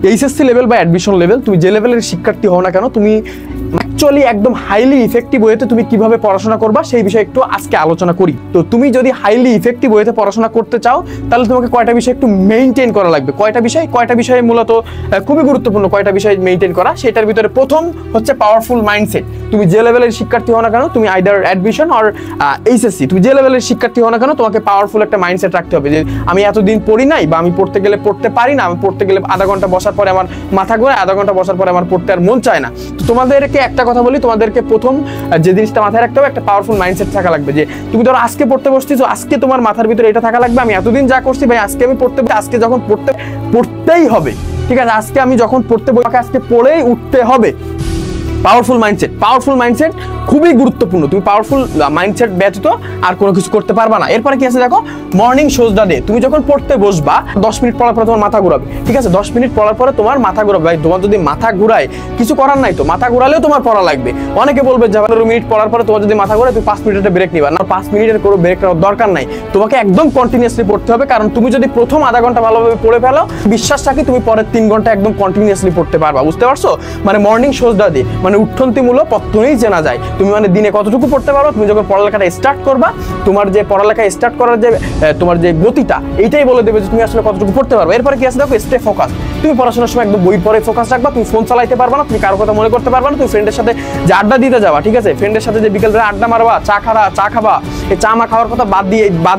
HSC level বা admission level, তুমি যে লেভেলের শিক্ষার্থী হও না কেন, তুমি অ্যাকচুয়ালি একদম হাইলি ইফেক্টিভ ওয়েতে তুমি কিভাবে পড়াশোনা করবা সেই বিষয়ে একটু আজকে আলোচনা করি। তো তুমি যদি হাইলি ইফেক্টিভ ওয়েতে পড়াশোনা করতে চাও তাহলে তোমাকে কয়টা বিষয় একটু মেইনটেইন করা লাগবে। কয়টা বিষয় মূলত খুবই গুরুত্বপূর্ণ, কয়টা বিষয় মেইনটেইন করা। সেটার ভিতরে প্রথম হচ্ছে পাওয়ারফুল মাইন্ডসেট। তুমি যে লেভেলের শিক্ষার্থী হও না কেন, তুমি আইদার অ্যাডমিশন অর এইচএসসি, তুমি যে লেভেলের শিক্ষার্থী হও না কেন, তোমাকে পাওয়ারফুল একটা মাইন্ডসেট রাখতে হবে যে আমি এতদিন পড়ি নাই, বা আমি পড়তে গেলে পড়তে পারি না, আমি পড়তে গেলে আধা ঘন্টা বসার পরে আমার মাথা ঘোরায়, আধা ঘন্টা বসার পরে আমার পড়তে আর মন চায় না। তো তোমাদেরকে একটা কথা বলি, তোমাদেরকে প্রথম যে জিনিসটা মাথায় রাখতে হবে, একটা পাওয়ারফুল মাইন্ডসেট থাকা লাগবে। যে তুমি ধরো আজকে পড়তে বসতেছো, আজকে তোমার মাথার ভিতরে এটা থাকা লাগবে, আমি এতদিন যা করছি ভাই আজকে আমি আজকে যখন পড়তেই হবে, ঠিক আছে, আজকে আমি যখন পড়তে বসি আজকে পড়েই উঠতে হবে। পাওয়ারফুল মাইন্ডসেট খুবই গুরুত্বপূর্ণ। তুমি পাওয়ারফুল মাইন্ডসেট ব্যতীত আর কোনো কিছু করতে পারবা না। এরপরে কি আছে দেখো, মর্নিং শোজ দ্য ডে। তুমি যখন পড়তে বসবা 10 মিনিট পড়ার পরে তোমার মাথা ঘুরাবে, ঠিক আছে, 10 মিনিট পড়ার পরে তোমার মাথা ঘুরাবে। ভাই তোমার যদি মাথা ঘুরায় কিছু করার নাই, তো মাথা ঘুরালেও তোমার পড়া লাগবে। অনেকে বলবে যে 15 মিনিট পড়ার পরে তোমার যদি মাথা ঘুরায় তুমি 5 মিনিটের ব্রেক নিবা না, 5 মিনিটের কোনো ব্রেক নেওয়ার দরকার নাই। তোমাকে একদম কন্টিনিউয়াসলি পড়তে হবে, কারণ তুমি যদি প্রথম আধা ঘন্টা ভালোভাবে পড়ে ফেলো, বিশ্বাস রাখি তুমি পরের 3 ঘন্টা একদম কন্টিনিউয়াসলি পড়তে পারবা। বুঝতে পারছো? মানে মর্নিং শোজ দ্য ডে মানে উঠন্তমূলক পত্তনেই জানা যায় তুমি মানে দিনে কতটুকু পড়তে পারো। তুমি যখন পড়ালেখাটা স্টার্ট করবা, তোমার যে পড়ালেখা স্টার্ট করার যে তোমার যে গতিটা, এইটাই বলে দেবে যে তুমি আসলে কতটুকু পড়তে পারবে। এরপরে কি আছে দেখো, স্টে ফোকাস। তুমি পড়াশোনার সময় একদম বই পড়ে ফোকাস রাখবা। তুমি ফোন চালাইতে পারবা না, তুমি কারো কথা মনে করতে পারবা না। তুমি ফ্রেন্ডের সাথে যে আড্ডা দিতে যাবা, ঠিক আছে, ফ্রেন্ডের সাথে যে বিকেলবেলা আড্ডা মারবা, চা খাবা, এই চা মা খাওয়ার কথা বাদ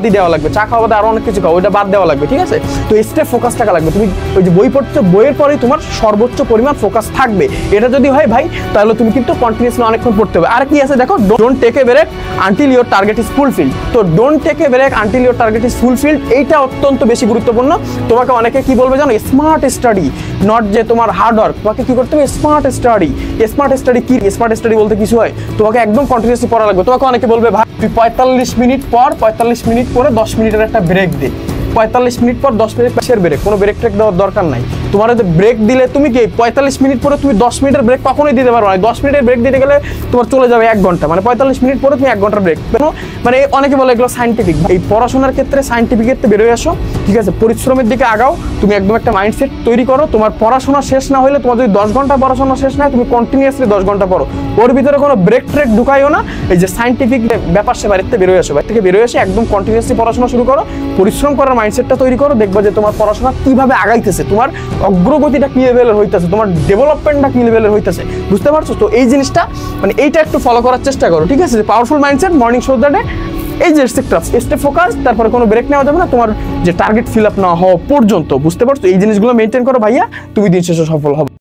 দিয়ে দেওয়া লাগবে। চা খাওয়া বাদে আরো অনেক কিছু খাও, ওইটা বাদ দেওয়া লাগবে, ঠিক আছে। তো স্টে ফোকাস থাকা লাগবে। তুমি ওই যে বই পড়ছো, বইয়ের পরেই তোমার সর্বোচ্চ পরিমাণ ফোকাস থাকবে। এটা যদি হয় ভাই, তাহলে তুমি কিন্তু কন্টিনিউয়াসলি অনেকক্ষণ পড়তে হবে। আর কি আছে দেখো, don't take a break until your target is fulfilled. তো don't take a break until your target is fulfilled, এইটা অত্যন্ত বেশি গুরুত্বপূর্ণ। তোমাকে অনেকে কি বলবে জানো, স্মার্ট স্টাডি, নট যে তোমার হার্ড ওয়ার্ক। তোমাকে কি করতে হবে, স্মার্ট স্টাডি। কি স্মার্ট স্টাডি বলতে কিছু হয়, তোমাকে একদম কন্টিনিউয়াসলি পড়া লাগবে। তোমাকে অনেকে বলবে ভাই তুই 45 মিনিট পরে 10 মিনিটের একটা ব্রেক দে। 45 মিনিট পর 10 মিনিট পেশের ব্রেক, কোনো ব্রেক ট্রেক দেওয়ার দরকার নাই। তোমার ব্রেক দিলে তুমি কি 45 মিনিট পরে তুমি 10 মিনিটের ব্রেক কখনোই দিতে পারো না। 10 মিনিটের ব্রেক দিতে গেলে তোমার চলে যাবে 1 ঘন্টা। মানে 45 মিনিট পরে তুমি 1 ঘন্টার ব্রেক। মানে অনেকে বলে এগুলো সাইন্টিফিক। এই পড়াশোনার ক্ষেত্রে সাইন্টিফিকের বেরোয় আসো, ঠিক আছে, পরিশ্রমের দিকে আগাও। তুমি একদম একটা মাইন্ডসেট তৈরি করো। তোমার পড়াশোনা শেষ না হলে, তোমার যদি 10 ঘন্টা পড়াশোনা শেষ না হয়, তুমি কন্টিনিউয়াসলি 10 ঘন্টা পড়ো। ওর ভিতরে কোনো ব্রেক ট্রেক ঢুকাইও না। এই যে সাইন্টিফিক ব্যাপার সে বাড়িতে বেরোয় আসো, বাড়ি থেকে বেরোয় এসে একদম কন্টিনিউয়াসলি পড়াশোনা শুরু করো। পরিশ্রম করার মাইন্ডসেটটা তৈরি করো। দেখবা যে তোমার পড়াশোনা কিভাবে আগাইতেছে, তোমার অগ্রগতিটা কি লেভেলের হইতেছে, তোমার ডেভেলপমেন্টটা কি লেভেলের হইতেছে। বুঝতে পারছো? তো এই জিনিসটা মানে এইটা একটু ফলো করার চেষ্টা করো, ঠিক আছে। Powerful mindset, morning show the day, এই যে স্টে ফোকাস, তারপরে কোনো ব্রেক নেওয়া যাবে না তোমার যে টার্গেট ফিল আপ না হওয়া পর্যন্ত। বুঝতে পারছো? এই জিনিসগুলো মেনটেন করো ভাইয়া, তুমি দিন শেষে সফল হবে।